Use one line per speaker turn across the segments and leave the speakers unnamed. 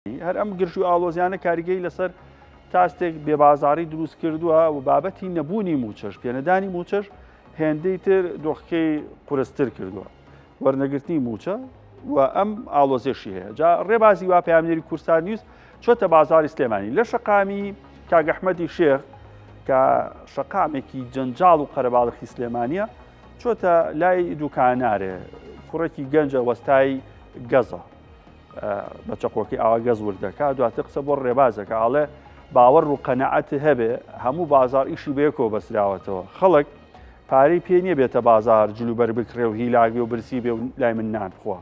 هەر ئەم گرژ و ئاڵۆزیانە کاریگەری لەسەر تاستێک بێبازاری دروست کردووە و بابەتی نەبوونی موچەش پێنەدانی موچەش هێندەی تر دۆخەکەی قورستر کردووە وەرنەگرتنی موچە و ئەم ئاڵۆزێشی هەیە جا ڕێبازی وا پامێری کورسان نیوز چۆتە بازاری سلێمانی لە شەقامی کاگەحمەدی شێخ کە شەقامێکی جەنجاڵ و قەرەباڵخی سلێمانیە چۆتە لای دوکانارێ کوڕێکی گەنجە وەستای گەزە بە چەقۆکی ئاوا گەز وردەکە دواتر قسە بۆ ڕێبازەکە ئاڵێ باوەڕ و قەنەعەت هەبێ هەموو بازار ئیشی بەیەکەوە بەسراوەتەوە خەڵک پارەی پێ نییە بێتە بازار جلوبەر بکرێ و هیلاگی و برسی بێ و لای من نان بخوا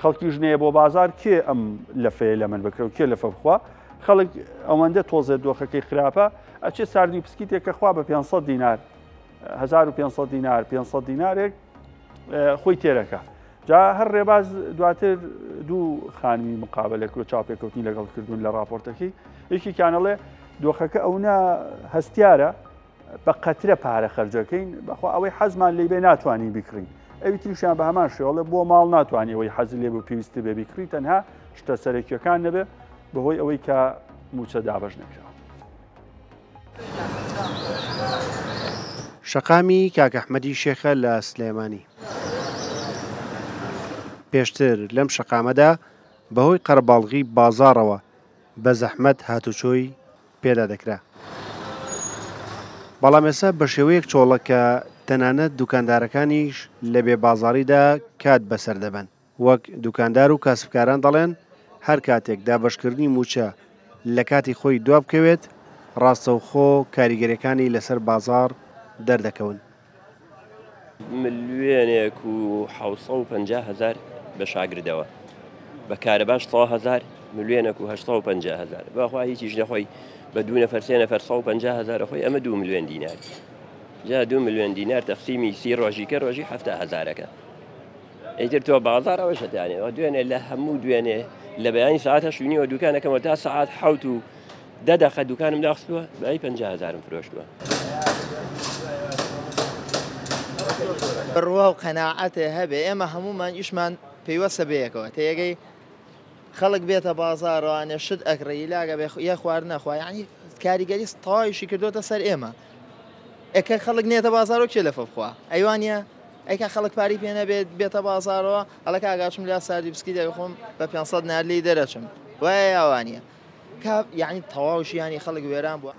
خەڵکی ژنەیە بۆ بازار کێ ئەم لەفەیە لە من بکرێ و کێ لەفە بخوا خەڵک ئەوەندە تۆزێت دۆخەکەی خراپە ئەچێ ساردی پسکیتێکە خوا بە 500 دینار 1500 دینار 500 دینارێک خۆی تێرەکە جا هەر ڕێباز دواتر دوو خانمی مقابلێک و چاپێکەوتنی لەگەڵ کردوون لە راپۆرتەکەی یەکێکیانەڵێ دۆخەکە ئەونا هەستیارە بە قەترە پارە خەرجەکەین بەخوا ئەوەی حەزمان لێ بێ ناتوانین بیکڕین ئەوی تریشیان بە هەمان شێوەڵێ بۆ ماڵ ناتوانانی ئەوەی حەزی لێ بە پێویستی بێ بیکڕی تەنها شتە سەرەکیەکان نەبێ بەهۆی ئەوەی کە موچە دابەش نەکراوە.
شەقامی کاکەحمەدی شێخە لە سلێمانی پێشتر لەم شەقامەدا بەهۆی قەرەباڵغی بازاڕەوە بە زەحمەت هاتوچۆی پێدا دەکرا بەڵام ئێستا بە شێوەیەک چۆڵە کە تەنانەت دوکاندارەکانیش لە بێبازاریدا کات بەسەر دەبن وەک دوکاندار و کاسبکاران دەڵێن هەر کاتێک دابەشکردنی موچە لە کاتی خۆی دوا بکەوێت ڕاستەوخۆ کاریگەریەکانی لەسەر بازار دەردەکەون.
ملیۆنێک و 750,000 بە شاگردەوە بە کارەباش 100,000 ملیۆنێک و 850,000 بەخوا هیچیش نەخۆی بە دوو نەفەر سێ نەفەر 150,000 خۆی ئەمە 2 ملیۆن دینار جا 2 ملیۆن دینار تەقسیمی 30 ڕۆژی کە ڕۆژی 70,000ەکە ئیتر تۆ بازار ئەوە شەتانێ دوێنێ لە هەموو دوێنێ لە بەیانی ساعتە شوینیەوە دوکانەکەمەوە تا ساعت 7 و 10 دقیقە دوکانم داخستووە بەی 50,000م فرۆشتووە.
بڕوا و قەناعەتێ هەبێ ئێمە هەمومان ئیشمان پێیوەسە بەیەکەوە تێگەی خەڵک بێتە بازاڕوانێ شت ئەکڕی لاگە یە خوارد نەخوا یعنی کاریگەری تەواویشی کردوتە سەر ئێمە ئەکە خەڵک نێتە بازارۆ کێ لەفە بخوا ئەیوانە ئەیکە خەڵک پاری پێ نەبێت بێتە بازارەوە هەڵک ئاگاچم لا ساردی بسکی دەخۆم بە 500 نار لی دەرەچم وایە یاوانە یعنی تەواوشی ینی خەڵک وێران بووە.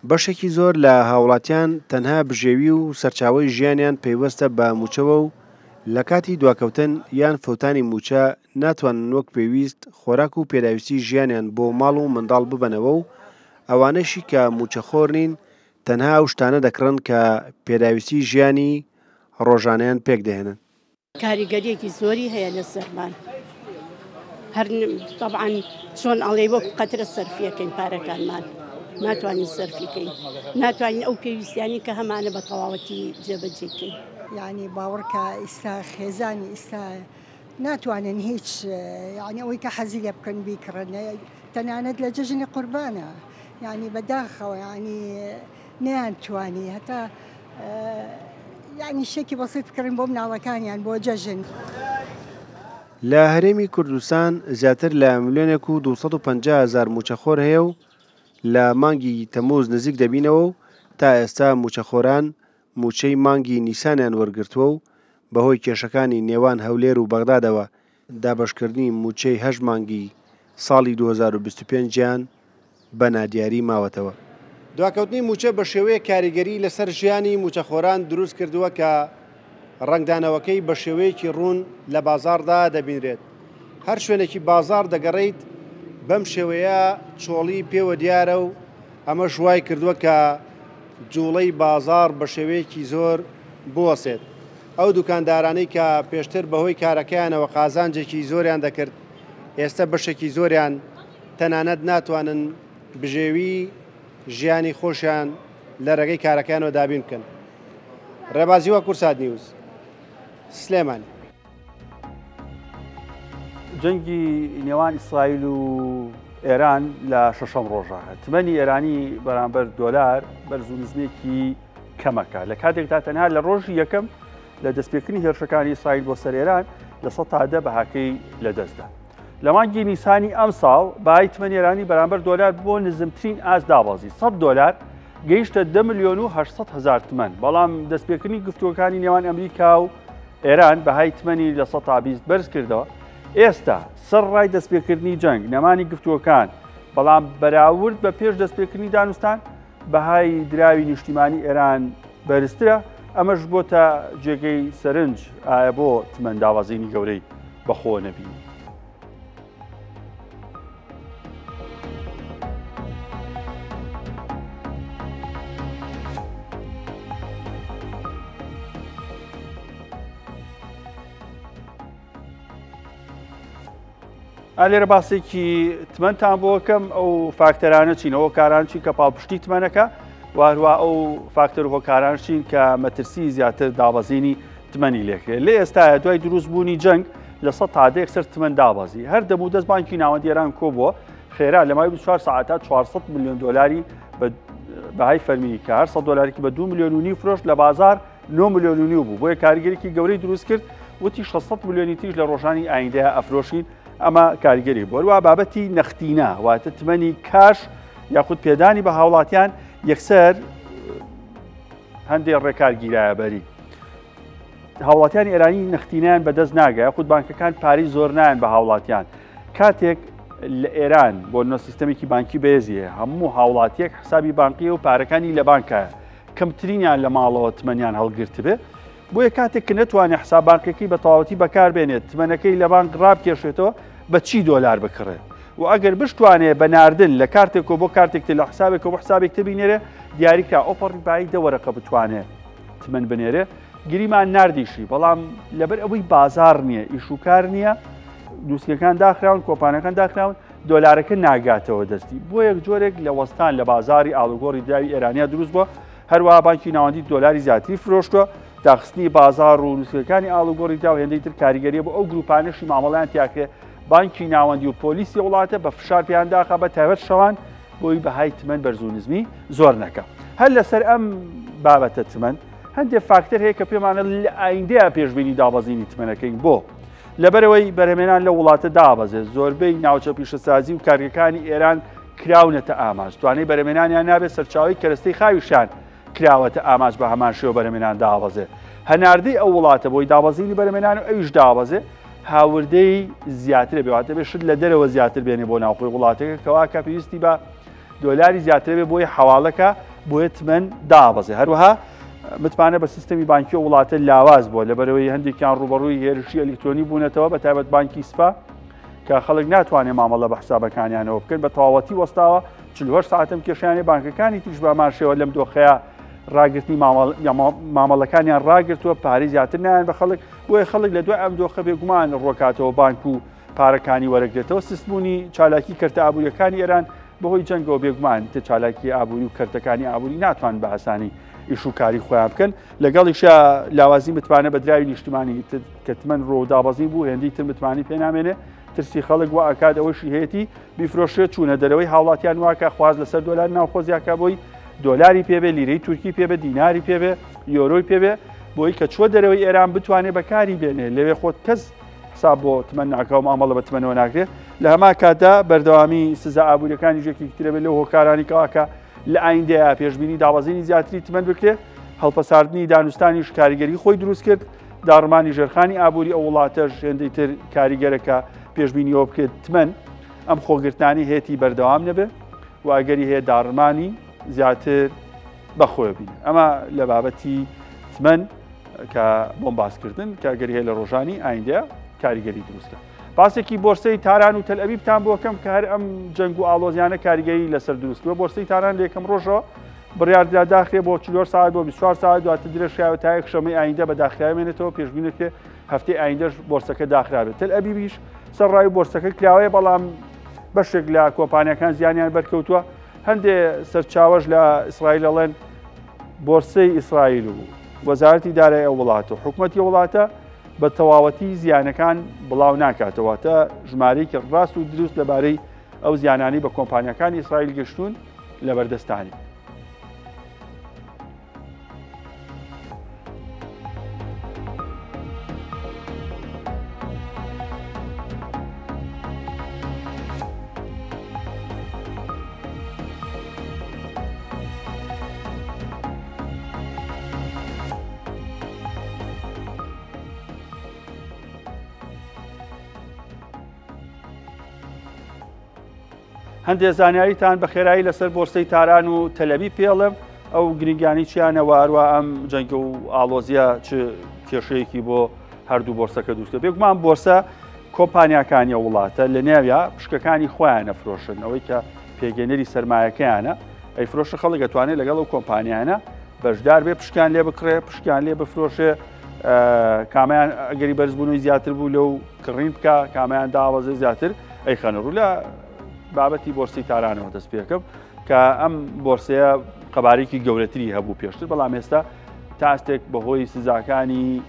بەشێکی زۆر لە هاوڵاتیان تەنها بژێوی و سەرچاوی ژیانیان پەیوەستە بە موچەوە و لە کاتی دواکەوتن یان فەوتانی موچە ناتوانن وەک پێویست خۆراک و پێداویستی ژیانیان بۆ ماڵ و منداڵ ببەنەوە و ئەوانەشی کە موچەخۆر نین تەنها ئەو شتانە دەکڕن کە پێداویستی ژیانی ڕۆژانەیان پێک دەهێنن.
کاریگەریەکی زۆری هەیە لە سەرمان هەر طبعاً چۆن ئەڵێ وەک قەترە سەرفیەکەین پارەکانمان ناتوانین سەرفیکەین ناتوانین ئەو پێویستیانی کە هەمانە بە تەواوەتی جێبەجێکەین
یعنی باوەڕکە ئێستا خێزانی ئێستا ناتوانن هیچ یعنی ئەوەی کە حەزی لێ بکەن بیکڕن تەنانەت لە جەژنی قوربانە یعنی بەداخەوە ینی نەیانتوانی هەتا یعنی شێکی بەسیط بکڕین بۆ مناڵەکانیان بۆ جەژن.
لە هەرێمی کوردستان زیاتر لە ملیۆنێک و 250,000 موچەخۆر هەیە و لە مانگی تەمووز نزیک دەبینەوە و تا ئێستا موچەخۆران موچەی مانگی نیسانیان وەرگرتووە و بەهۆی کێشەکانی نێوان هەولێر و بەغدادەوە دابەشکردنی موچەی 8 مانگی ساڵی 2025 گیان بە نادیاری ماوەتەوە. دواکەوتنی موچە بە شێوەیە کاریگەری لەسەر ژیانی موچەخۆران دروست کردووە کە ڕنگدانەوەکەی بە شێوەیەکی ڕوون لە بازاردا دەبینرێت هەر شوێنێکی بازار دەگەڕیت بەم شێوەیە چۆڵی پێوە دیارە و ئەمە ژوای کردووە کە جوڵەی بازار بە شێوەیەکی زۆر بوەسێت ئەو دوکاندارانەی کە پێشتر بەهۆی کارەکەیانەوە قازانجێکی زۆریان دەکرد ئێستا بەشێکی زۆریان تەنانەت ناتوانن بژێوی ژیانی خۆشیان لە ڕێگەی کارەکەیانەوە دابین بکەن. ڕێبازی وە کورسات نیوز سلێمانی.
جەنگی نێوان ئیسرائیل و ئێران لە شەشەم ڕۆژە تمەنی ئێرانی بەرامبەر دۆلار بەرز و نزمێکی کەمەکە لە کاتێکدا تەنها لە ڕۆژی یەکەم لە دەستپێکردنی هێرشەکانی ئیسرائیل بۆ سەر ئێران لە 100 تا 10 بەهاکەی لەدەستدا لە مانگی نیسانی ئەم ساڵ بەهای تمەنی ئێرانی بەرامبەر دۆلار بۆ نزمترین ئاست دابەزی 100 دلار گەیشتە 10,800,000 تمەن. بەڵام دەستپێکردنی گفتوەکانی نێوان ئەمریکا و ئێران بەهای تمەنی لە 120 بەرز کردەوە. ئێستا سەر ڕای دەستپێکردنی جەنگ نەمانی گفتوەکان بەڵام بەراورد بە پێش دەستپێکردنی دانوستان بەهای دراوی نیشتیمانی ئێران بەرزترە. ئەمەش بۆتە جێگەی سەرنج ئایا بۆ تمەن داوازینی گەورەی بەخۆ نەبینی. لێرە باسێکی تمەنتان بۆ بکەم ئەو فاکتەرانە چینەوە کاران چین کە پاڵپشتی تمەنەکە وارووا ئەو فاکتەر هۆکاران چین کە مەترسی زیاتر دابەزینی تمەنی لێکرێت. لێ ئێستاە دوای دروستبوونی جەنگ لە 100 تا یەکسەر تمەن دابەزی. هەر دەموو دەست بانکی ناوەندی ئێران کۆ بووە خێرا لە ماوەی 24 ساعتا 400 میلیۆن دلاری بەهای فەرمی کە هەر 100 دلارێکی بە 2 میلیۆن و نیو فرۆشت لە بازار 9 میلیۆن و نیو بوو. بۆیە کاریگەرێکی گەورەی دروست کرد وتی 600 میلیۆنی تریش لە ڕۆژانی ئایندەیە ئەفرۆشین. ئەمە کاریگەری بۆ بابەتی نەختینە واتە تمەنی کاش یاخود پێدانی بە هاوڵاتیان یەکسەر هەندێک ڕێکارگیرایە بەری. هاوڵاتیانی ئێرانی نەختینیان بەدەست ناگە یاخود بانکەکان پارەی زۆر نایەن بە هاوڵاتیان. کاتێک لە ئێران بۆ نۆ سیستەمێکی بانکی بەهێزیە هەموو هاوڵاتیەک حسابی بانقیە و پارەکانی لە بانکایە کەمترینیان لە ماڵەوە تمەنیان هەڵگرت بێ. بۆیە کاتێک کە نەتوانێت حساب بانکەکەی بە تەواوەتی بەکاربێنێت تمەنەکەی لە بانک ڕابکێشێتەوە بە چی دۆلار بکڕێت و ئەگەر بشتوانێت بە ناردن لە کارتێکەوە بۆ کارتێکتر لە حسابێکەوە بۆ حسابێک تبینێرێ دیاریکە ئۆپەڕی بای دەوەرەکە بتوانێت تمەن بنێرێ گریمان نردیشی. بەڵام لەبەر ئەوەی بازار نییە ئیشوکار نییە دووسکەکان داخراون کۆپانەکان داخراون دۆلارەکە ناگاتەوە دەستی. بۆ یەک جۆرێک لە وەستان لە بازاری ئاڵوگۆڕی داوی ئێرانیا دروست بووە. هەروەها بانکی ناوەندی دۆلاری زیاتری فرۆشتووە. داخستنی بازار و نووسەکانی ئاڵوگۆڕی دا و هێندەی تر کاریگەریە بۆ ئەو گروپانشی مامەڵیان تیاکرێ بانکی ناوەندی و پۆلیسی وڵاتە بە فشار پێیانداخە بە تایبەت شەوان بۆی بەهای تمەن بەرزوونزمی زۆر نەکە. هەر لەسەر ئەم بابەتە تمەن هەندێک فاکتەر هەیە کە پێمانە لە ئایندەیە پێشبینی دابەزینی تمەنەکەین بۆ لەبەرەوەی بەرهەمێنان لە وڵاتە دابەزێت زۆربەی ناوچە پیشەسازی و کارگەکانی ئێران کراونەتە ئاماژ توانەی بەرهەمێنانیان نابێت سەرچاوی کەرەستەی خاویشان کراوەتە ئاماژ بە هەمان شێوە بەرهەمێنان دابەزێ. هەناردەی ئەو وڵاتە بۆی دابەزینی بەرهەمێنان و ئەویش دابەزێ هاوردەی زیاترە بێواتە بێ شت لە دەرەوە زیاتر بێنێ بۆ ناوخۆی وڵاتەکە کەوا کە پێویستی بە دۆلاری زیاتر بێ بۆی حواڵەکە بۆیە تمەن دابەزێ. هەروەها متمانە بە سیستەمی بانکی و وڵاتە لاواز بووە لەبەرەوەی هەندێکیان ڕوبەڕووی هێرشی ئەلکترۆنی بوونەتەوە بە تایبەت بانکی سپا کە خەڵک ناتوانێت مامەڵە بە حسابەکانیانەوە بکەن بە تەواوەتی وەستاوە 48 ساعتم کێشیانی بانکەکانی تیش بە ماشەوە لەم دۆخەیە ڕاگررتنی مامەڵەکانیان ڕاگرتووە پارەی زیاتر نایەن بە خەڵک بۆیە خەڵک لە دوای ئەم دۆخە بێگومان ڕۆکاتەوە بانک و پارەکانی وەرەگرێتەوە. سیستمونی چالاکی کەرتە ئابوووریەکانی ئێران بەهۆی جەنگەوە بێگومان تە چالاکی ئابووری و کەرتەکانی ئابووری ناتوان بە ئاسانی ئیشوکاری خۆیان بکەن. لەگەڵیشە لاوازی متمانە بە دراوی نیشتیمانی کە تمەن ڕۆدابەزی بوو هێندی تر متمانی پێنامێنێ ترسی خەڵک وە ئاکات ئەوەشی هەیەی بیفرۆشێت چوونە دەرەوەی هاوڵاتیان واکە خواز لەسەر دۆلار ناوخۆزیاکە بۆی دۆلاری پێبێ لیرەی تورکی پێبێ دیناری پێبێ یۆرۆی پێبێ بۆی کە چوە دەرەوەی ئێران بتوانێت بەکاری بێنێ لەوێ خۆت کەس حساب بۆ تمەن ناکەوە مامەڵە بە تمەنەوە ناکرێت. لە هەما کاتدا بەردەوامی سزا ئابوووریەکانی ژێکی ترە بێت لەو هۆکارانی کەواکە لە ئایندەیە پێشبینی دابەزینی زیاتری تمەن بکرێت. هەڵپەساردنی دانوستانی کاریگەری خۆی دروست کرد داڕمانی ژێرخانی ئابووری ئەو وڵاتەش هێندەی تر کاریگەرەکە پێشبینیەوە بکرێت تمەن ئەم خۆگرتانی هێتی بەردەوام نەبێ و ئەگەری هەیە داڕمانی زیاتر بەخۆی بین. ئەمە لە بابەتی تمەن کە بۆم باسکردن کە ئەگەری هەیە لە ڕۆژانی ئایندەیە کاریگەری دروستکە. باسێکی بۆرسەی تاران و تەلئەبیبتان بۆکەم کە هەر ئەم جەنگ و ئاڵۆزیانە کاریگەری لەسەر دروستکەوە. بۆرسەی تاران لە یەکەم ڕۆژەوە بڕیاردرا داخرێ بۆ 4 ساعت بۆ 24 ساعت دواتر درێژراوە تا یەک شەمەی ئایندە بە داخراوێنێتەوە پێشبینێکێ هەفتەی ئایندەش بۆرسەکە داخرابێت. تەلئەبیبیش سەرڕای بۆرسەکە کراوەیە بەڵام بەشێک لە کۆمپانیەکان زیانیان بەرکەوتووە. هەندێ سەرچاوەش لە ئیسرائیل دەڵێن بۆرسەی ئیسرائیل و وەزارەتی دارایی ئەو وڵاتە و حکوومەتی وڵاتە بە تەواوەتی زیانەکان بڵاو ناکاتەوەتە ژمارەیەکی ڕاست و دروست لەبارەی ئەو زیانانی بە کۆمپانیەکانی ئیسرائیل گەشتون لە بەردەستانی. هەندێک زانیاریتان بە خێرایی لەسەر بۆرسەی تاران و تەلەبی پێڵم ئەو گرنگیانی چیانەوە هەروە ئەم جەنگە و ئاڵۆزیە چ کێشەیەکی بۆ هەردوو بۆرسەکە دووستە بێگومان بۆرسە کۆمپانیاکانی وڵاتە لە نێویا پشکەکانی خۆیان نەفرۆشن ئەوەی کە پێگەنەری سەرمایەکەیانە ئەی فرۆشە خەڵک دەتوانێت لەگەڵ ئەو کۆمپانیانە بەشدار بێ پشکیان لێ بکڕێ پشکیان لێ بفرۆشێ کامیان ئەگەری بەرزبوونەوەی زیاتر بوو لەو کڕین بکە کامیان داوازە زیاتر ئەی خەنەڕوو لە بابەتی بۆرسی تارانەوە دەست پێکەم کە ئەم بۆرسەیە قەبارێکی گەورەتری هەبوو پێشتر بەڵام ئێستا تا ئەستێک بەهۆی سزاکانی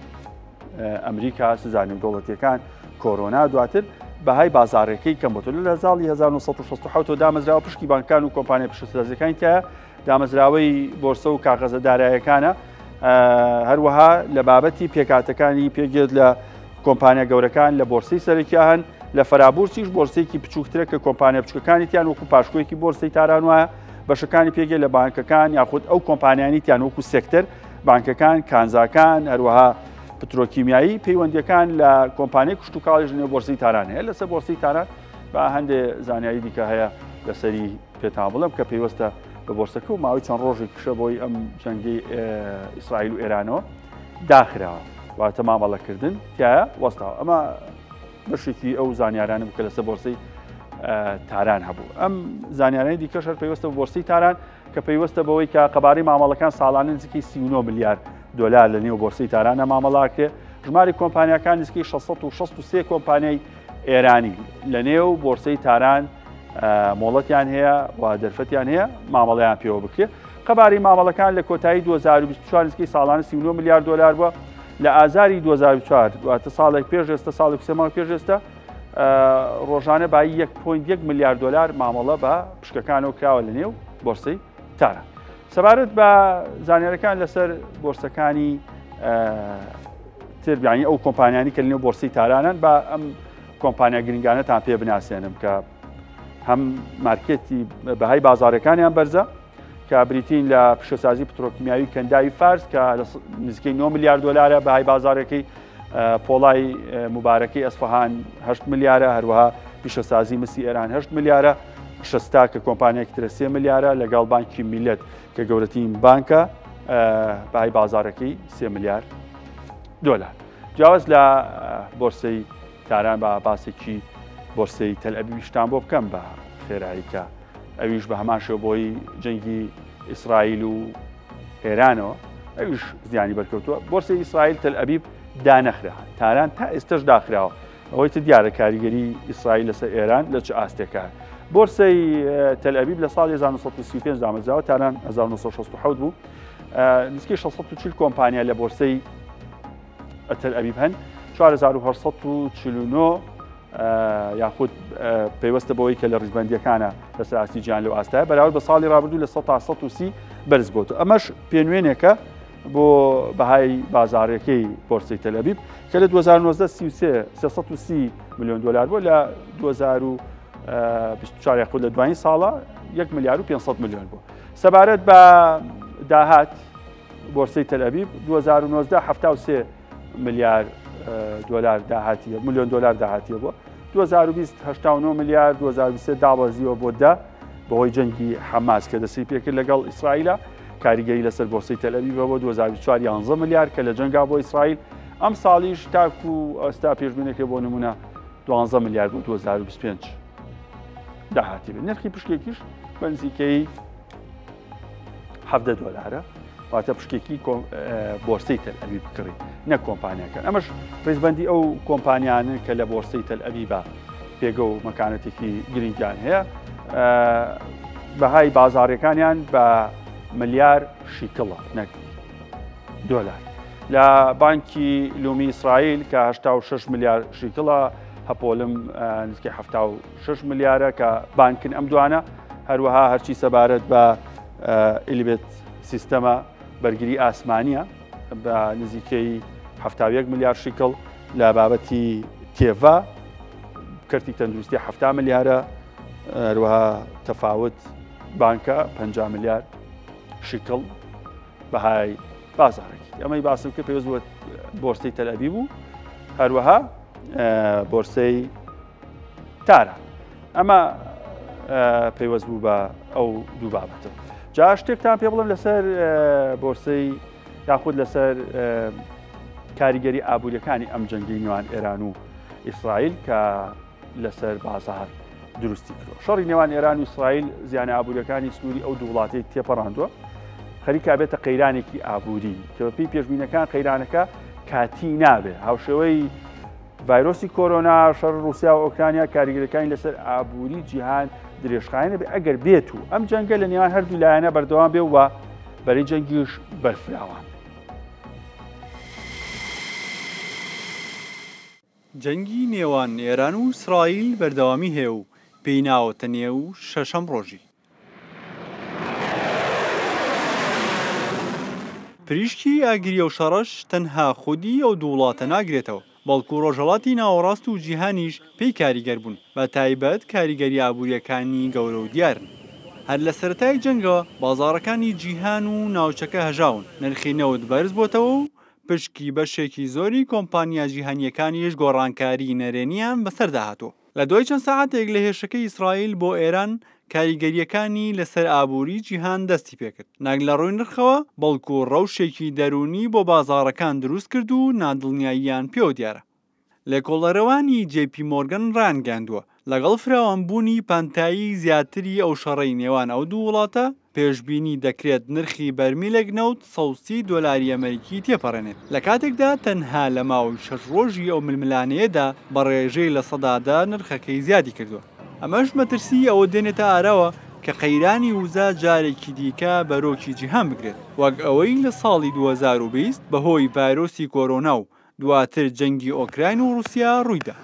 ئەمریکا سزانانی دەوڵەتیەکان کۆرۆنا دواتر بەهای بازارەکەی کەم بۆتۆ لە ساڵی 1960 دامەزراوە پشکی بانکان و کۆمپانیا پیشەسازەکانی تایە دامەزراوەی بۆرسە و کاغەزە دارایەکانە هەروەها لە بابەتی پێکاتەکانی پێگێت لە کۆمپانیا گەورەکان لە بۆرسی سەرەکیە هەن لە فەرابورسیش بۆرسێکی بچووکترە کە کۆمپانیا بچووکەکانی تیان وەکو پاشکۆیەکی بۆرسی تاران وایە بەشەکانی پێگێت لە بانکەکان یاخود ئەو کۆمپانیانی تیان وەکو سێکتەر بانکەکان کانزاکان هەروەها پترۆکیمیایی پەیوەندیەکان لە کۆمپانیای کشتتوکاڵی ژنێ بۆرسی تاران هەیە لەسەر بۆرسی تاران بە هەندێک زانیاری دیکە هەیە لەسەری پێتان بڵم کە پێیوەستە بە بۆرسەکە و ماوەی چەند ڕۆژێک کشە بۆی ئەم جەنگی ئیسرائیل و ئێرانەوە داخراوە واتە مامەڵەکردن تایە وەستاوە ئەمە بەشێکی ئەو زانیارانم کە لەسەر بۆرسی تاران هەبوو ئەم زانیارانی دیکەش هەر پێیوەستە بە بۆرسی تاران کە پێیوەستە بەوەی کە قەبارەی مامەڵەکان ساڵانە نزیکی 39 میلیارد دلار لە نێو بۆرسی تارانە مامەڵاکرێ ژماری کۆمپانیەکان نزیکی 663 کۆمپانیای ئێرانی لە نێو بۆرسەی تاران مۆڵەتیان هەیە و دەرفەتیان هەیە مامەڵەیان پێوە بکرێت قەبارەی مامەڵەکان لە کۆتایی 2024 نزیکی ساڵانە 39 میلیارد دلار بووە لە ئازاری 2024 دواتە ساڵێک پێش ئێستا ساڵێک سێماوە پێش ئێستا ڕۆژانە بای 1.1 میلیارد دلار مامەڵە بە پشکەکانەوە کراوە لە نێو بۆرسەی تاران سەبارەت بە زانیارەکان لەسەر بۆرسەکانی تربیانی ئەو کۆمپانیانی کە لەنێو بۆرسی تارانن بە ئەم کۆمپانیا گرنگانەتان پێ بناسیێنم کە هەم مارکێتی بەهای بازارەکانیان بەرزە کە بریتین لە پیشەسازی پترۆکیمیاوی کەنداوی فارس کە نزیکەی 9 میلیارد دلارە بەهای بازارەکەی پۆڵای مبارەکەی ئەسفەهان 8 میلیارە هەروەها پیشەسازی مسی ئێران 8 میلیارە شستا کە کۆمپانیایەکی ترە 3 میلیارە لەگەڵ بانکی میلەت کە گەورەترین بانکە بەهای بازارەکەی 3 میلیارد دلار جیاواز لە بۆرسەی تاران بە باسێکی بۆرسەی تەلئەبیبیشتان بۆ بکەم بە خێراییکە ئەویش بە هەمان شێوە بۆی جەنگی ئیسرائیل و ئێرانەوە ئەویش زیانی بەرکەوتووە بۆرسەی ئیسرائیل تەلئەبیب دانەخرا تاران تا ئێستش داخراوە ئەوەی تر دیارە کاریگەری ئیسرائیل لەسەر ئێران لە چ ئاستێکە بۆرسەی تەلئەبیب لە ساڵی 1935 دامەزراوە تاران 1967 بوو نزیکەی 640 کۆمپانیا لە بۆرسەی تەلئەبیب هەن 4849 یاخود پێیوەستە بەوەی کە لە ڕیزبەندیەکانە لەسەر ئاستی گیان لەو ئاستایە بەراورد بە ساڵی ڕابردوو لە 130 بەرز بۆتە ئەمەش پێنوێنێکە بۆ بەهای بازارەکەی بۆرسەی تەلئەبیب کە لە 2019 330 میلیۆن دلار بوو لە 2024 یاخود لە دوایین ساڵە 1 میلیارد و 500 میلیۆن بوو سەبارەت بە داهات بۆرسەی تەلئەبیب 2019 73 میلیارد دلار داهاتیە میلیۆن دلار داهاتیە بووە 2020 89 میلیارد 2023 دابەزیەوە بۆ دا بەهۆی جەنگی حەماس کە دەستی پێکرد لەگەڵ ئیسرائیلە کاریگەری لەسەر بۆرسەی تەلئەبیبەوە بۆ 2024 11 میلیارد کە لە جەنگا بۆ ئیسرائیل ئەم ساڵیش تاکو ئەستا پێشبینێکی بۆ نمونە 12 میلیارد بۆ 2025 داهاتی بێت نرخی پشکێکیش بە نزیکەی 17 دلارە واتە پشکێکی بۆرسەی تەلئەبیب بکڕی نەک کۆمپانیاکان ئەمەش ڕێزبەندی ئەو کۆمپانیانن کە لە بۆرسەی تەلئەبیبە پێگە و مەکانەتێکی گرنگیان هەیە بەهای بازارەکانیان بە ملیار شیکڵە نەک دۆلار لە بانکی لومی ئیسرائیل کە 86 میلیار شیکڵە هەپۆلم نزیکەی 76 میلیارە کە بانکن ئەم دوانە هەروەها هەرچی سەبارەت بە ئیلیبێت سیستەمە بەرگری ئاسمانیە بە نزیکەی 71 میلیارد شیکڵ لە بابەتی تێڤا کەرتی تەندروستی 7 میلیارە هەروەها تەفاوت بانکە 50 میلیارد شیکڵ بەهای بازارێکی ئەمەی باسم کە پێویست بووە بۆرسەی تەلئەبیب بوو هەروەها بۆرسەی تارە ئەمە پەیوەست بوو بە ئەو دوو بابەتە. جا شتێکتان پێ بڵم لەسەر بۆرسەی یاخود لەسەر کاریگەری ئابوووریەکانی ئەم جەنگی نێوان ئێران و ئیسرائیل کە لەسەر بازار دروستی کردەوە. شەڕی نێوان ئێران و ئیسرائیل زیانە ئابوووریەکانی سنووری ئەو دوو وڵاتەی تێپەڕاندووە، خەریکا بێتە قەیرانێکی ئابووری کە بەپێی پێشبینەکان قەیرانەکە کاتی نابێ. هاوشێوەی ڤایرۆسی کۆرۆنا، شەڕ رووسیا و ئۆکرانیا کاریگەریەکانی لەسەر ئابووری جیهان درێژخایەنە بێ ئەگەر بێت و ئەم جەنگە لە نێوان هەردوو لایەنە بەردەوام بێ و بەرەی جەنگیش بەرفراوان.
جەنگی نێوان ئێران و ئیسرائیل بەردەوامی هەیە و پێی ناوەتە نێو شەشەم ڕۆژی. پریشکی ئاگریە و شەڕەش تەنها خودی ئەو دوو وڵاتە ناگرێتەوە، بەڵکو ڕۆژهەڵاتی ناوەڕاست و جیهانیش پێی کاریگەر بوون، بە تایبەت کاریگەری ئابوووریەکانی گەورە و دیارن. هەر لە سەرەتای جەنگەوە بازاڕەکانی جیهان و ناوچەکە هەژاون، نرخی نەوت بەرز بۆتەوە و پشکی بەشێکی زۆری کۆمپانیا جیهانیەکانیش گۆڕانکاری نەرێنیان بەسەردا هاتووە. لە دوای چەند سەعاتێک لە هێرشەکەی ئیسرائیل بۆ ئێران کاریگەریەکانی لەسەر ئابووری جیهان دەستی پێکرد، ناک لە ڕووی نرخەوە بەڵکو ڕەوشێکی دەرونی بۆ بازاڕەکان دروست کرد و نادڵنیاییان پێوە دیارە. لێکۆڵەرەوانی جێپی مۆرگن ڕانگەاندووە لەگەڵ فراوانبوونی پانتایی زیاتری ئەو شەڕەی نێوان ئەو دوو وڵاتە پێشبینی دەکرێت نرخی بەرمیلێک نەوت $130 ئەمریکی تێپەڕێنێت. لە کاتێکدا تەنها لە ماوەی 6 ڕۆژی ئەو ململانەیەدا بە ڕێژەی لە سەدادا نرخەکەی زیادی کردووە. ئەمەش مەترسی ئەوە دێنێتە ئارەوە کە قەیرانی وزە جارێکی دیکە بەرۆکی جیهان بگرێت، وەک ئەوەی لە ساڵی 2020 بەهۆی ڤایرۆسی کۆرۆنا و دواتر جەنگی ئۆکراین و رووسیا ڕوویدا.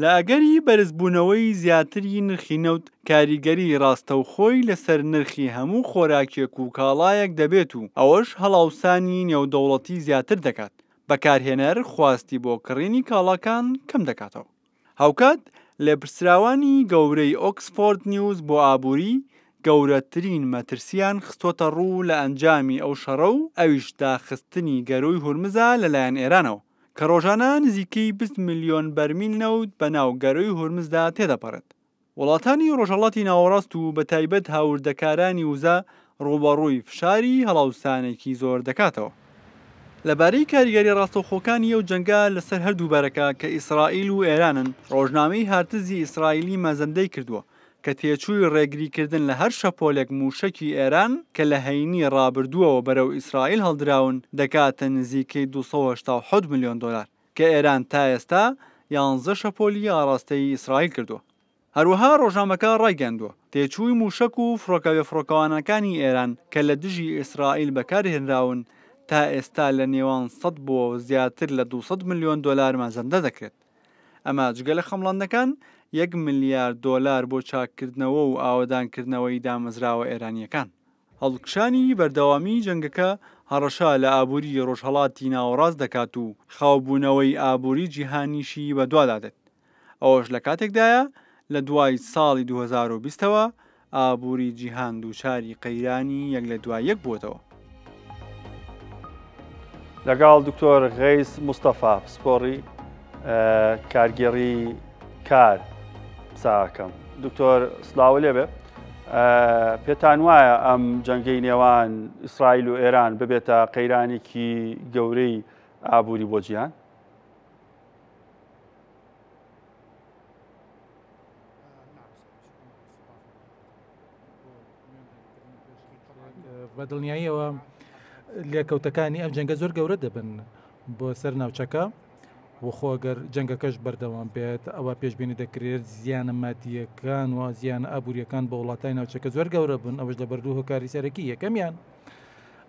لە ئەگەری بەرزبوونەوەی زیاتری نرخی نەوت کاریگەری ڕاستەوخۆی لەسەر نرخی هەموو خۆراکێک و کاڵایەک دەبێت و ئەوەش هەڵاوسانی نێودەوڵەتی زیاتر دەکات، بەکارهێنەر خواستی بۆ کڕینی کاڵاکان کەم دەکاتەوە. هاوکات لە پرسراوانی گەورەی ئۆکسفۆرد نیوز بۆ ئابووری گەورەترین مەترسیان خستۆتە ڕوو لە ئەنجامی ئەو شەڕە و ئەویش داخستنی گەرۆی هورمزە لەلایەن ئێرانەوە کە ڕۆژانە نزیکەی 20 ملیۆن بەرمیل نەوت بە ناو گەرۆی هورمزدا تێدەپەڕێت. وڵاتانی ڕۆژهەڵاتی ناوەڕاست و بە تایبەت هاوردەکارانی وزە ڕوبەڕووی فشاری هەڵاوسانێکی زۆر دەکاتەوە. لەبارەی کاریگەری ڕاستەوخۆکانی ئەو جەنگە لەسەر هەردوو بەرەکە کە ئیسرائیل و ئێرانن، ڕۆژنامەی هارتزی ئیسرائیلی مەزەندەی کردووە کە تێچووی ڕێگریکردن لە هەر شەپۆلێک موشەکی ئێران کە لە هەینی ڕابردووەوە بەرەو ئیسرائیل هەڵدراون دەکاتە نزیکەی $287 ملیۆن کە ئێران تا ئێستا 11 شەپۆلی ئاڕاستەی ئیسرائیل کردووە. هەروەها ڕۆژنامەکە ڕایگەاندووە تێچووی موشک و فڕۆکەوانەکانی ئێران کە لە دژی ئیسرائیل بەکارهێنراون تا ئێستا لە نێوان 100 بۆ زیاتر لە $200 ملیۆن مەزەندە دەکرێت. ئەمە جگە لە خەمڵاندەکان $1 ملیارد بۆ چاککردنەوە و ئاوەدانکردنەوەی دامەزراوە ئێرانیەکان. هەڵکشانی بەردەوامی جەنگەکە هەڕەشا لە ئابووری ڕۆژهەڵاتی ناوەڕاست دەکات و خاوبوونەوەی ئابووری جیهانیشی بەدوادادێت. ئەوەش لە کاتێکدایە لە دوای ساڵی 2020ەوە ئابووری جیهان دووچاری قەیرانی یەک لە دوای یەک بووتەوە.
لەگەڵ دکتۆر غەیس مستەفا پسپۆڕی کارگێڕی کار قساکەم. دکتۆر سلااو لێبێ، پێتان وایە ئەم جەنگەی نێوان ئیسرائیل و ئێران ببێتە قەیرانێکی گەورەی ئابووری بۆ جیهان؟
بەدڵنیاییەوە لێکەوتەکانی ئەم جەنگە زۆر گەورە دەبن بۆ سەر ناوچەکە وخۆگەر جەنگەکەش بەردەوام بێت ئەوە پێشبینی دەکرێت زیانە مادیەکان و زیانە ئابوووریەکان بە وڵاتای ناوچەکە زۆر گەورە بن. ئەوەش لە بەردوو هۆکاری سەرەکی یەکەمیان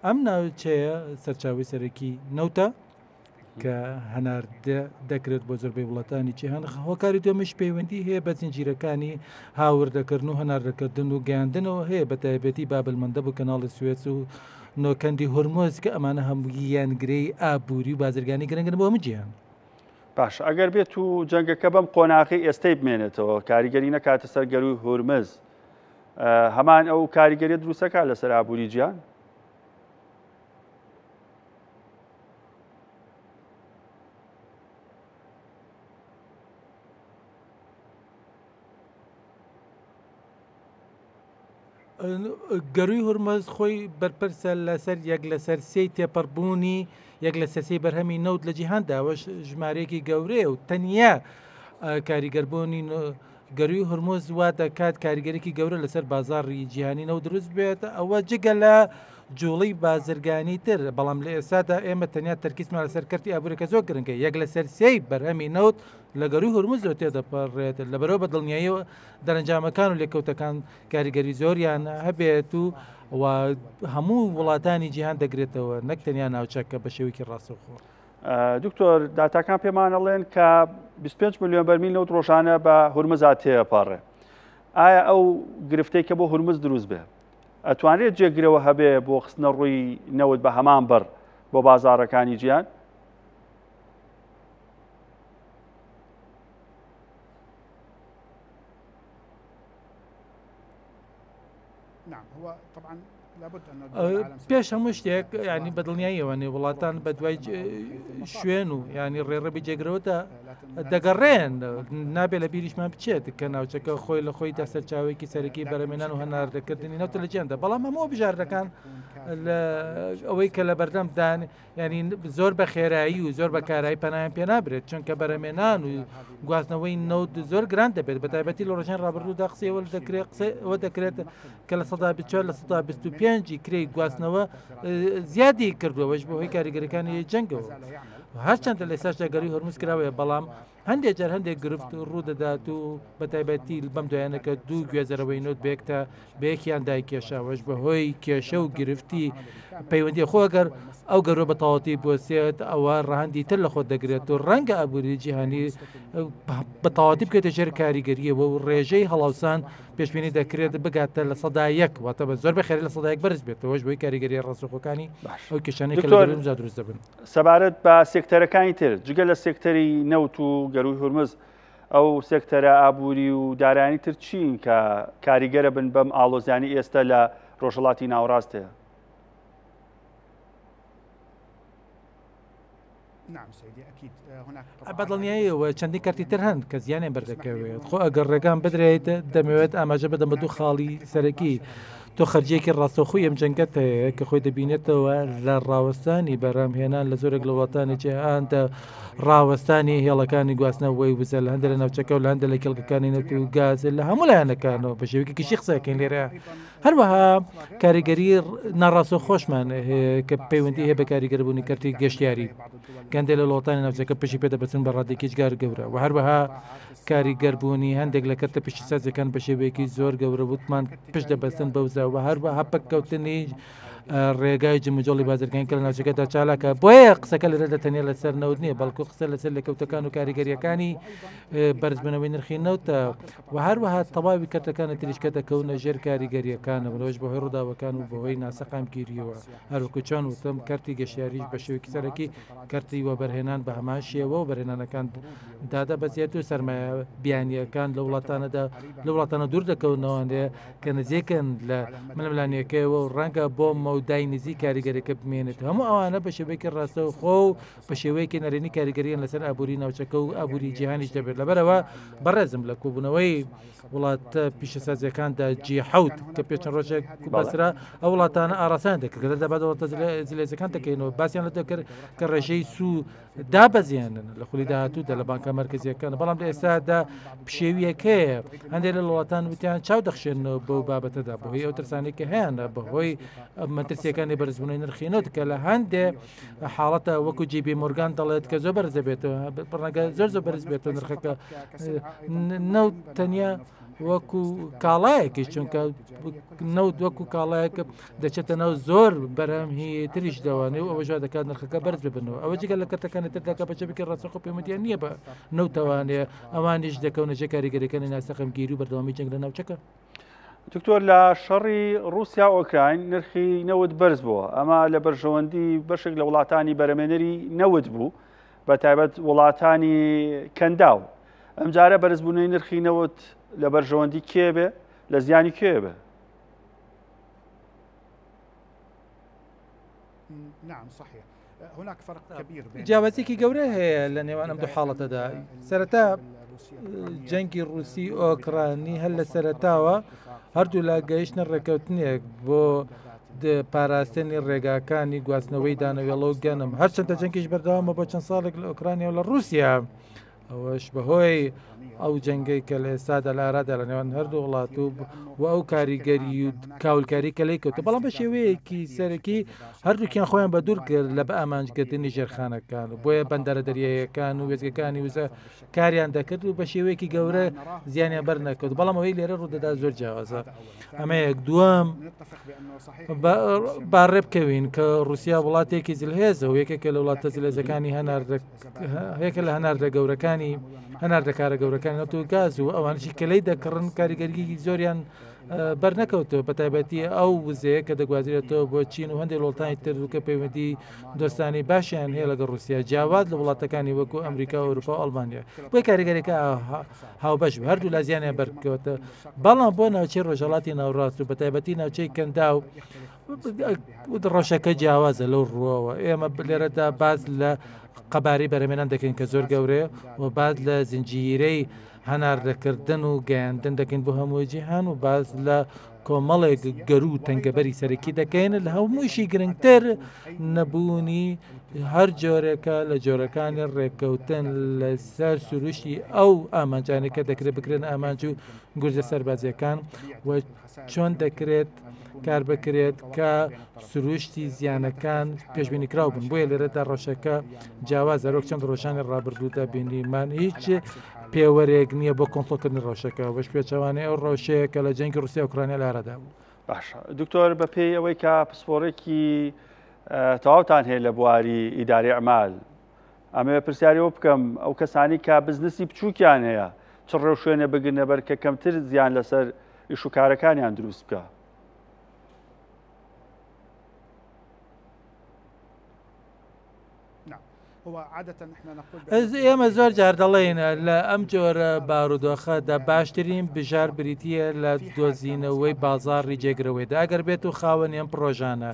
ئەم ناوچەیە سەرچاوی سەرەکی نەوتە کە هەنار دەکرێت بۆ زۆربەی وڵاتانی جیهان. هۆکاری دومش پەیوەندی هەیە بە زنجیرەکانی هاوردەکردن و هەناردەکردن و گەیاندنەوە هەیە بە تایبەتی بابلمەندە بوو کەناڵی سوێس و نۆکەندی هورمۆز کە ئەمانە هەمووی یانگرەی ئابووری و بازرگانی گرنگن بۆ هەموو جیهان.
باش ئەگەر بێت و جەنگەکە بەم قۆناغی ئێستەی بمێنێتەوە کاریگەری نەکاتە سەر گەروی هورمز، هەمان ئەو کاریگەری دروستەکە لەسەر ئابووری جیهان؟
گەروی هورمز خۆی بەرپرسە لەسەر یەک لەسەر سێی تێپەڕبوونی یەک لە سەسی بەرهەمی نەوت لە جیهاندا ئەوەش ژمارەیەکی گەورەیە و تەنیا کاریگەربوونی گەروی هورمز وا دەکات کاریگەرێکی گەورە لەسەر بازاڕی جیهانی نەوت دروست بێت ئەوە جگە لە جوڵی بازرگانی تر بەڵام لە ئێستادا ئێمە تەنیا تەرکیزمان لەسەر کەرتی ئابوورەکە زۆر گرنگە یەک لەسەر سێی بەرهەمی نەوت لە گەروی هورمز زۆر تێدەپەڕێت لەبەرەوە بە دڵنیاییەوە دەرەنجامەکان و لێکەوتەکان کاریگەری زۆریان هەبێت و هەموو وڵاتانی جیهان دەگرێتەوە نەک تەنیا ناوچەکە بە شێوەیەکی ڕاستەوخۆ.
دکتۆر داتاکان پێمان ئەڵێن کە 25 میلیۆن بەرمیل نەوت ڕۆژانە بە هورمزا تێپەڕێ. ئایا ئەو گرفتەی کە بۆ هورمز دروست بێ ئەتوانێت جێگرەوە هەبێ بۆ خستنە ڕووی نەوت بە هەمان بەر بۆ بازاڕەکانی جیهان؟
پێش هەموو شتێک ینی بەدڵنیاییەوەنێ وڵاتان بە دوای شوێن و ینی ڕێڕەبی جێگرەوەدا دەگەڕێن نابێت لە بیریشمان بچێت کە ناوچەکە خۆی لە خۆی دەسەر چاوێکی سەرەکی بەرەمێنان و هەناردەکردنی نەوتە لە جیاندا بەڵام هەموو بژاردەکان ئەوەی کە لە بەردەمدان ینی زۆر بە خێرایی و زۆر بە کارایی پەنایان پێ نابرێت چونکە بەرەمێنان و گواستنەوەی نەوت زۆر گران دەبێت بە تایبەتی لە ڕۆژان ڕابردوودا قسەوە ئەوە دەکرێت کە لە 24 لە 125 کرێی گواستنەوە زیادی کردووەش بۆ هۆی کاریگەریەکانی جەنگەوە هەرچەندە لە ئێستاشدا گەروی هورمز کراوەیە بەڵام هەندێک جار هەندێک گرفت ڕوودەدات و بە تایبەتی بەم دوایانەکە دوو گوێزەرەوەی نوت بێکتە بەیەکیان دایکێشاوەش بە هۆی کێشە و گرفتی پەیوەندی خۆگەر ئەو گەرۆ بە تەواوەتی بۆسێت ئەوە ڕەهەندی تر لە خۆ دەگرێت و ڕەنگە ئابووری جیهانی بە تەواوەتی بکرێتە ژێر کاریگەریەوە و ڕێژەی هەڵاوسان پێشبینی دەکرێت بگاتە لە 100 واتە بە زۆر بەخێری لە 100 بەرز بێتەوەش بۆی کاریگەری ڕاستەوخۆکانی ئەو کێشانەی کە لە هورمز دروست دەبن.
سەبارەت بە سێکتەرەکانی تر جگە لە سێکتەری نەوت و گەروی هورمز ئەو سێکتەرە ئابووری و دارایی تر چین کە کاریگەرە بن بەم ئاڵۆزیانی ئێستا لە ڕۆژهەڵاتی ناوەڕاستەیە؟
بەدڵنیاییەوە چەندی کارتی تر هەند کە زیانیان بەردەکەوێت خۆ ئەگەر ڕێگان بدرێت دەمەوێت ئاماژە بدەم بە دوو خاڵی سەرەکی تۆ خەرجیەکی ڕاستەوخۆی ئەم جەنگەت هەیە کە خۆی دەبینێتەوە لە ڕاوەستانی بەرامهێنان لە زۆرێک لە وڵاتانی جیهاندا ڕاوەستانی هێڵەکانی گواستنەوەی وزە لە هەندێک لە ناوچەکە و لە هەندێک لە کێڵگەکانی نەوت و گاز لە هەموو لایەنەکانەوە بە شێوەیەکی قسەکەین لێرە هەروەها کاریگەری ناڕاستە خۆشمان کە پەیوەندی هەیە بە کاریگەربوونی کەرتی گەشتیاری گەندێک لە وڵاتانی ناوچەکە پشی پێدەبەچن بە ڕادێکیچگار گەورە و هەروەها کاریگەربوونی هەندێک لە کەرتە پشتی سازەکان بە شێوەیەکی زۆر گەورە وتمان پشت دەبەستن بەوزەوە هەروەها پەککەوتنی ڕێگای جمجۆڵی بازرگانی کە لە ناوچەکەدا چالاکە بۆیە قسەکە لەرە دەتەنێت لەسەر نەوت نییە بەڵکو قسە لەسەر لەکەوتەکان و کاریگەریەکانی بەرزبوونەوەی نرخی نەوتە و هەروەها تەواوی کەرتەکانە تریشکە دەکەونە ژێر کاریگەریەکانەوەش بەهۆی ڕووداوەکان و بەهۆی ناسەقامگیریەوە هەروەکو چۆن وتم کارتی گەشتیاریش بە شێوەیەکی سەرەکی کارتی وەبەرهێنان بە هەمان شێوە و بەرهێنانەکان دادا بەزیێت و سەرمایە بیانیەکان لە وڵاتانە دوور دەکەونەوەیە کە نزیکن لە ململانیەکەیەوە و ڕەنگە بۆ مەودای نزی کاریگەریەکە بمێنێت هەموو ئەوانە بە شێوەیەکی ڕاستەوخۆ و بە شێوەیەکی نەرێنی کاریگەریان لەسەر ئابووری ناوچەکە و ئابووری جیهانیش دەبێت لەبەرەوە بەڕێزم لە کۆبوونەوەی وڵاتە پیشەسازیەکان G7 کە پێچەند ڕۆژێک بەسرا ئەو وڵاتانە ئاراسان دەکرد لە دەبات وڵاتە زلێزەکان دەکەینەوە باسییان لە دەکرد کە ڕێژەی سوو دابەزیێنن لە خولی داهاتوودا لە بانکە مەرکزیەکان بەڵام لە ئێستادا پشێویەکەیە هەندێک لە وڵاتان وتیان چاو دەخشێنەوە بەو بابەتەدا بەهۆی ئەو ترسانێکی هەیەە بەهۆی مەترسیەکانی بەرزبوونەوەی نرخینەوت کە لە هەندێ حاڵەتە وەکو جیبی مۆرگان دەڵێت کە زۆر بەرز دەبێتەوە ڕەنگە زۆر بەرز بێتەوە نرخەکە نەوت تەنیا وەکو کاڵایەکی چونکە نەوت وەکو کاڵایەکە دەچێتە ناو زۆر بەرهەمهی تریش دەوانێ و ئەوە ژوا دەکات نرخەکە بەرز ببنەوە ئەوە جگە لە کەرتەکانی ترداکە بەچەبێکی ڕاستەوخۆ پەیوەندیان نییە بە نەوتەوانێ ئەوانیش دەکەونە ژێ کاریگەریەکانی ناسەقەمگیری و بەردەوامی جەنگ لە ناوچەکە.
دکتۆر لە شەڕی رووسیا ئۆکراین نرخی نەوت بەرز بووە ئەمە لە بەرژەوەندی بەشێک لە وڵاتانی بەرەمێنەری نەوت بوو بە تایبەت وڵاتانی کەنداو ئەمجارە بەرزبوونەوەی نرخی نەوت لە بەرژەوەندی کێ بێ لە زیانی کێ بێ؟
جیاوازێکی گەورە هەیە لە نێوان ئەم دوو حاڵەتەدا سەرەتا جەنگی رووسی ئۆکرانی هەر لە سەرەتاوە هەردوو لا گەیشتە ڕێکەوتنێک بۆ پاراستنی ڕێگاکانی گواستنەوەی دانەوێڵە و گەنم هەرچەندە جەنگیش بەردەوامە بۆ چەند ساڵێک لە ئۆکرانیا و لە رووسیا ئەوەش بەهۆی ئەو جەنگەی کە لە ئێستادا لە ئارادا لە نێوان هەردوو وڵات و ئەو کاریگەری و کاولکاری کە لی کەوتە بەڵام بە شێوەیەکی سەرەکی هەردووکیان خۆیان بە دوور کرد لە بە ئامانجگرتنی ژێرخانەکان بۆیە بەندەرە دەریایەکان و وێزگەکانی وزە کاریان دەکرد و بە شێوەیەکی گەورە زیانیان بەرنەکەوت بەڵام ئەوەی لێرە ڕوودەدا زۆر جیاوازە ئەمە یەک دووەم باڕێ بکەوین کە رووسیا وڵاتێکی جلهێزە و یەکێکە لە وڵاتە جلێزەکانی هەیەکە لە هەناردە گەورەکانی هەناردەکارە گەورەکانی نەوت و گاز و ئەوانشی کەلەی دەکڕن کاریگەری زۆریان بەرنەکەوتەوە بە تایبەتی ئەو وزەیە کە دەگوازرێتەوە بۆ چین و هەندێک وڵاتانی تر و کە پەیوەندی دۆستانی باشیان هەیە لەگە رووسیا جیاواز لە وڵاتەکانی وەکو ئەمریکا و ئەوروپا و ئەڵمانیا بۆی کاریگەریەکە هاوبەش هەردوو لە زیانیان بەرکەوتە بەڵام بۆ ناوچەی ڕۆژهەڵاتی ناوڕاست و بە تایبەتی ناوچەی کەندا و ڕۆژەکە جیاوازە لەو ڕووەوە ئێمە لێرەدا باز لە قەباری بەرەمێنان دەکەین کە زۆر گەورەیە و باز لە زنجیرەی هەناردەکردن و گەیاندن دەکەین بۆ هەمووی جیهان و باز لە کۆمەڵێک گەرو و تەنگەبەری سەرەکی دەکەین لە هەمووشی گرنگتر نەبوونی هەر جۆرێکە لە جۆرەکانی ڕێککەوتن لەسەر سروشتی ئەو ئامانجانێکە دەکرێت بکرێن ئامانج و گورجە سەربازیەکان و چۆن دەکرێت کار بکرێت کە سروشتی زیانەکان پێشبینی کراو بن بۆیە لێرەدا ڕۆژەکە جیاواز زەرۆک چەند ڕۆژانی ڕابردوودا بینیمان هیچ پێوەرێک نییە بۆ کۆنتڵکردنی ڕۆژەکە بەش پێچەوانەیە ئەو ڕۆژەیە کە لە جەنگی رووسیا ئۆکرانیا لە ئارادا بوو.
باشە دکتۆر بەپێی ئەوەی کە پسپۆڕێکی تەواوتان هەیە لە بواری ئیداری ئەعمال ئەمە پرسیاریەوە بکەم ئەو کەسانی کە بزنسی بچووکیان هەیە چ ڕێو شوێنە بگرنە بەر کە کەمتر زیان لەسەر ئیش و کارەکانیان دروست بکە.
ئێمە زۆر جار دەڵێن لە ئەم جۆرە بارودۆخەدا باشترین بژار بریتە لە دۆزینەوەی بازاڕی جێگرەوەیدا ئەگەر بێت و خاوەنیان پرۆژانە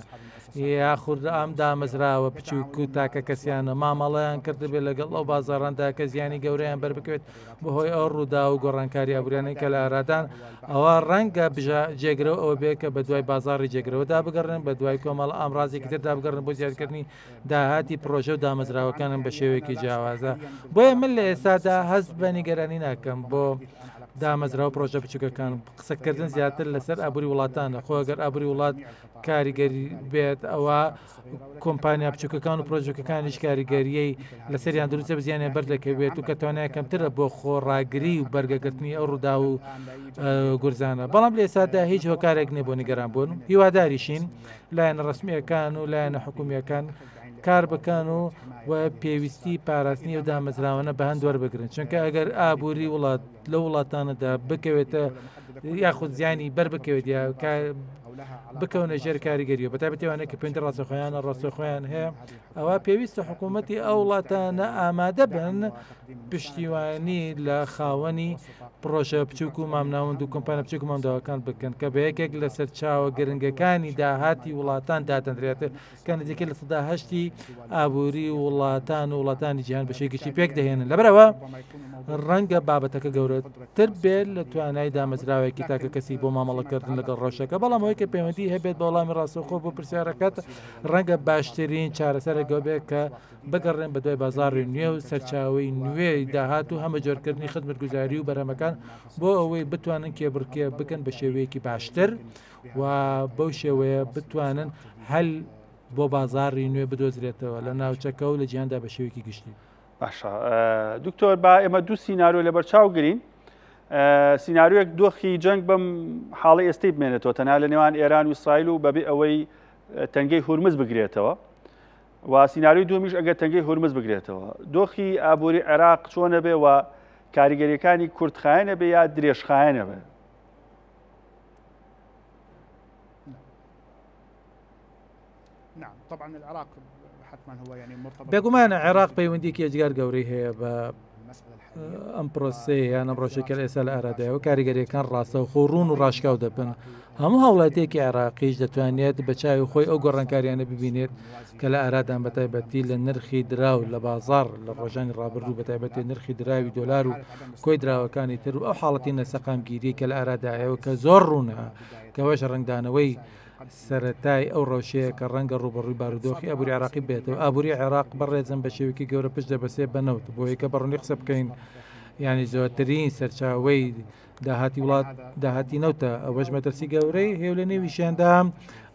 یاخود ئەم دامەزراوە بچووک و تاکە کەسیانە مامەڵەیان کردبێت لەگەڵ ئەو بازاڕاندا کە زیانی گەورەیان بەربکەوێت بەهۆی ئەو ڕوودا و گۆڕانکاری ئابوریانەی کە لە ئارادان ئەوە ڕەنگە جێگرەوە ئەوە بێت کە بە دوای بازاڕی جێگرەوەدا بگەڕن بە دوای کۆمەڵ ئامڕازێکی تردا بگەڕن بۆ زیادکردنی داهاتی پرۆژە و دامەزراوەکانم بە شێوەیەکی جیاوازە بۆیە من لە ئێستادا هەست بە نیگەرانی ناکەم بۆ دامەزرا و پرۆژە بچووکەکان قسەکردن زیاتر لەسەر ئابووری وڵاتانە خۆگەر ئابووری وڵات کاریگەری بێت ئەوە کۆمپانیا بچووکەکان و پرۆژەکەکانیش کاریگەریەی لەسەریان دروستە بزیانێ بەر دەکەوێت و کە توانای کەمترە بۆ خۆڕاگری و بەرگەگرتنی ئەو ڕوودا و گورزانە بەڵام لە ئێستادا هیچ هۆکارێک نێ بۆ نیگەران بوون هیواداریشین لایەنە ڕسمیەکان و لایەنە حکوومیەکان کار بکەن و پێویستی پاراستنی و دامەزراوانە بە هەند وەربگرن چونکە ئەگەر ئابووری وڵات لە وڵاتانەدا بکەوێتە یاخود زیانی بەر بکەوێت یا بکەونە ژێر کاریگەریەوە بەتابەتێوانەیە کە پێنج ڕاستەخۆیانە ڕاستەخۆیان هەیە ئەوە پێویستە حکوومەتی ئەو وڵاتانە ئامادە بن پشتیوانی لە خاوەنی پرۆژە بچووک و مامناوەند و کۆمپانیا بچووک و مامداوەکان بکەن کە بە یەکێک لە سەرچاوە گرنگەکانی داهاتی وڵاتان دادەنرێتە کە نزیکەی لە سەدا هەشتی ئابووری وڵاتان و وڵاتانی جیهان بەشێکیشتی پێک دەهێنن لەبەرەوە ڕەنگە بابەتەکە گەورەتر بێت لە توانای دامەزراوێکی تاکە کەسی بۆ مامەڵەکردن لەگەڵ ڕۆژەکە بەڵام ئەوەی کە پەیوەندی هەبێت بە وەڵامی ڕاستەوخۆ بۆ پرسیارەکەت ڕەنگە باشترین چارەسەرێکەوە بێت کە بگەڕێن بە دوای بازاڕی نوێ و سەرچاوی نوێی داهات و هەمە جۆرکردنی خزمەتگوزاری و بەرهەمەکان بۆ ئەوەی بتوانن کێبڕکێ بکەن بە شێوەیەکی باشتر و بەو شێوەیە بتوانن هەل بۆ بازاڕی نوێ بدۆزرێتەوە لە ناوچەکە و لە جیهاندا بە شێوەیەکی گشتی.
باشە دکتۆر با ئێمە دوو سیناریۆ لە بەرچاو گرین سیناریۆیەک دۆخی جەنگ بەم حاڵی ئێستەی بمێنێتەوە تەنها لە نێوان ئێران و ئیسرائیل و بەبێ ئەوەی تەنگەی هورمز بگرێتەوە و سیناریۆی دومیش ئەگەر تەنگەی هورمز بگرێتەوە دۆخی ئابووری عێراق چۆنە بێ و کاریگەریەکانی کوردخایەنە بێ یا درێژخایەنە بێ.
بێگومانە عێراق پەیوەندیکی ئەجگار گەورەی هەیە بە ئەم پرۆسەیە یان ئەم ڕۆژێکە لە ئێستا لە ئارادایەوە کاریگەریەکان ڕاستە و خۆ ڕوون و ڕاشکاو دەبن هەموو هاوڵاتێکی عێراقیش دەتوانێت بە چاوی خۆی ئەو گۆڕانکاریانە ببینێت کە لە ئارادان بەتایبەتی لە نرخی دراو لە بازار لە ڕۆژانی ڕابردوو بەتایبەتی نرخی دراوی دۆلار و کۆی دراوەکانی تر و ئەو حاڵەتی نەسەقامگیری کە لە ئارادایەوە کە زۆر ڕوونە کەەوەش ڕنگدانەوەی سەرەتای ئەو ڕەوشەیە کە ڕەنگە ڕوبەڕووی بارودۆخی ئابووری عێراقی بێتەوە ئابووری عێراق بەڕێزم بە شێوەیەکی گەورە پشت دەبەسێ بەنەوت بۆی کە بەڕوونی قسە بکەین ینی زۆرترین سەرچاوەی داهاتی وڵات داهاتی نەوتە ئەوەش مەترسی گەورەی هێو لە نێویشیاندا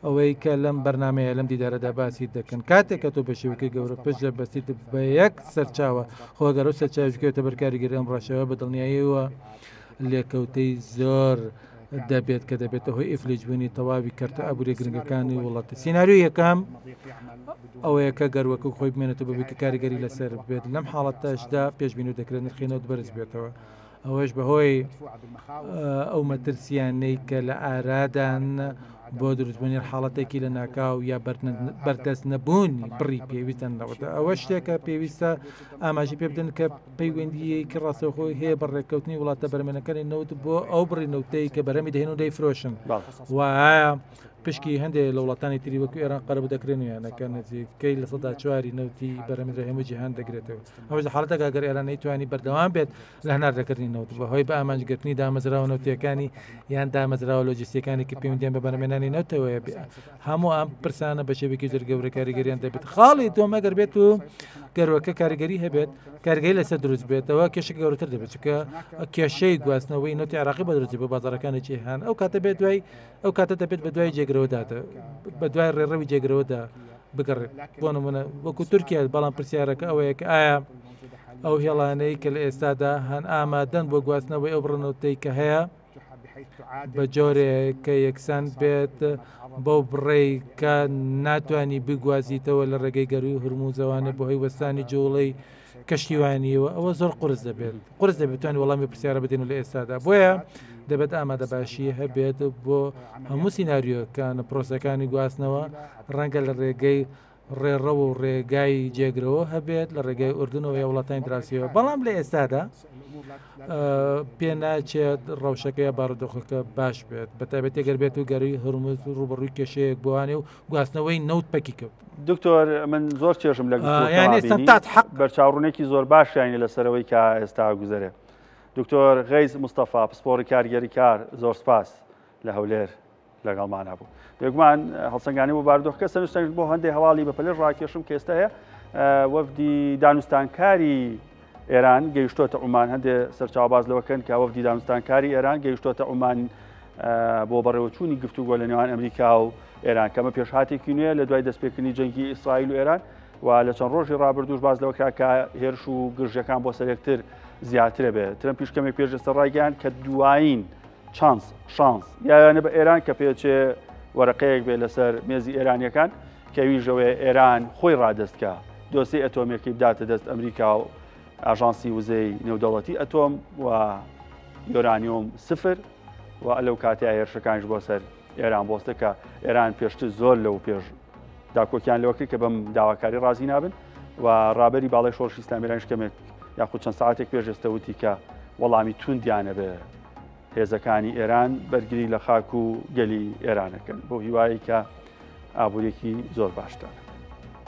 ئەوەی کە لەم بەرنمەیە لەم دیدارەدا باسی دەکەن کاتێک کە تۆ بە شێوەیەکی گەورە پشت دەبەستیت بە یەک سەرچاوە خۆگەرە و سەرچاوکێتە بەرکاریگەری ئەم ڕاشەوە بە دڵنیاییەوە لێکەوتەی زۆر دەبێت کە دەبێتە هۆی ئفلجبوونی تەواوی کەرتە ئابووری گرنگەکانی وڵاتی سینناریو یەکەم ئەوەیە کە گەروەکە خۆی بمێنێتەوە بەبێت کە کاریگەری لەسەر بێت لەم حاڵەتەشدا پێشبین و دەکرێت نرخینەوە بەرز بێتەوە ئەوەش بەهۆی ئەو مەترسیانەی کە لە ئارادان بۆ دروستبوونی حاڵەتێکی لە ناکاو یا بەردەست نەبوونی بڕی پێویستن نەوەدا ئەوە شتێکە پێویستە ئاماژی پێ بدەن کە پەیوەندیەکی ڕاستەوخۆی هەیە بە ڕێککەوتنی وڵاتە بەرمێنەکانی نەوت بۆ ئەو بڕی نەوتەی کە بەرەمی دەهێن و دەیفرۆشن وایە پشکی هەندێک لە وڵاتانی تری وەکو ئێران قەرەب دەکرێن یانەکە نزیکەی لە سەدا چواری نەوتی بەرەمی هەموو جیهان دەگرێتەوە ئەوەش حاڵەتەکە گەر ئێرانەی توانی بەردەوام بێت لە هەناردەکردنی نەوت بەهۆی بە ئامانجگرتنی دامەزراوە نەوتیەکانی یان دامەزراوە لۆجستیەکانی کە پەیوەندیان بە بەرەمێنانی نەوتەوەیە هەموو ئەم پرسانە بە شێوەیەکی زۆر گەورە کاریگەریان دەبێت خاڵی تۆمە گەر بێت و گەروەکە کاریگەری هەبێت کارگەری لەسەر دروست بێتەوە کێشە گەورەتر دەبێت کە کێشەی گواستنەوەی نوتی عێراقی بە دروستی بە بازارەکانی جیهان ئەو کاتە بێت دوای ئەو کاتە دەبێت بە دوای جێگرەوەداتە بە دوای ڕێڕەوی جێگرەوەدا بگەڕێت بۆ نمونە وەکو تورکیا بەڵام پرسیارەکە ئەوەیە کە ئایا ئەو هێڵانەی کە لە ئێستادا هەن ئامادەن بۆ گواستنەوەی ئەو بڕنەوتەی کە هەیە بە جۆرێک کە یەکسان بێت بۆ بڕێی کە ناتوانانی بگوازیتەوە لە ڕێگەی گەروی هەرموزەوانە بۆ هۆی وەستانی جوڵەی کەشتیوانیەوە ئەوە زۆر قرس دەبێت قرس دەبێتوانی وەڵامی پرسیارە بدەین لە ئێستادا بۆیە دەبێت ئامادە باشی هەبێت بۆ هەموو سینناریۆکانە پرۆسەکانی گواستنەوە ڕەنگە لە ڕێگەی ڕێڕەوە و ڕێگای جێگرەوە هەبێت لە ڕێگای ئوردنەوە یا وڵاتانی دراسیەوە بەڵام لە ئێستادا پێ ناچێت ڕەوشەکەی بارودۆخەکە باش بێت بەتابەت ئەگەر بێت و گەروی هەرمز ڕوبەڕووی کێشەیەک بۆوانێ و گواستنەوەی نەوت پەکی کەوت
دکتۆر من زۆر چێژم لە
حق
بەرچاوڕوونێکی زۆر باشیانی لەسەرەوەی کە ئێستا گوزەرێ دکتۆر غەیز مستەفا پسپۆڕی کارگەری کار زۆر سپاس لە هەولێر لەگەڵمانە بوو بێگومان هەڵسەنگانی بۆ بارودۆخەکە سەرنجتەنگ بۆ هەندێک هەواڵی بەپەلێ ڕاکێشم کە ئێستا هەیە وەفدی دانوستانکاری ئێران گەیشتۆتە عومان هەندێک سەرچاوباز لەوەکەن کە وەفدی دانوستانکاری ئێران گەیشتۆتە عومان بۆ بەڕێوەچوونی گفتوگۆ لە نێوان ئەمریکا و ئێران کەمە پێشهاتێکی نوێ لە دوای دەستپێکردنی جەنگی ئیسرائیل و ئێران و لە چەند ڕۆژی ڕابردووش باز لەوەکرا کە هێرش و گرژەکان بۆ سەرێکتر زیاترە بێت ترم پیشکەمێک پێش ئێستا ڕایگەیاند کە دوایین شانس یانە بە ئێران کە پێچێ وەرەقەیەک بێت لەسەر مێزی ئێرانیەکان کەویژەوێ ئێران خۆی ڕادەستکە دۆسی ئەتۆمیەکەی بداتە دەست ئەمریکا و ئاژانسی وزەی نێودەوڵەتی ئەتۆم و یۆرانیۆم سفر و لەو کاتەیە هێرشەکانش بۆ سەر ئێران بۆستەکە ئێران پێشتر زۆر لەو پێش داکۆکیان لەوەکرد کە بەم داواکاری ڕازی نابن و ڕابەری باڵی شۆڕشی ئیسلامیرانیش کەمێک یاخود چەند ساعتێک پێش ئێستەوتی کە وەڵامی توندیانە بێ هێزەکانی ئێران بەرگری لە خاک و گەلی ئێرانەکەن بۆ هیوایی کە ئابوورێکی زۆر باشترە.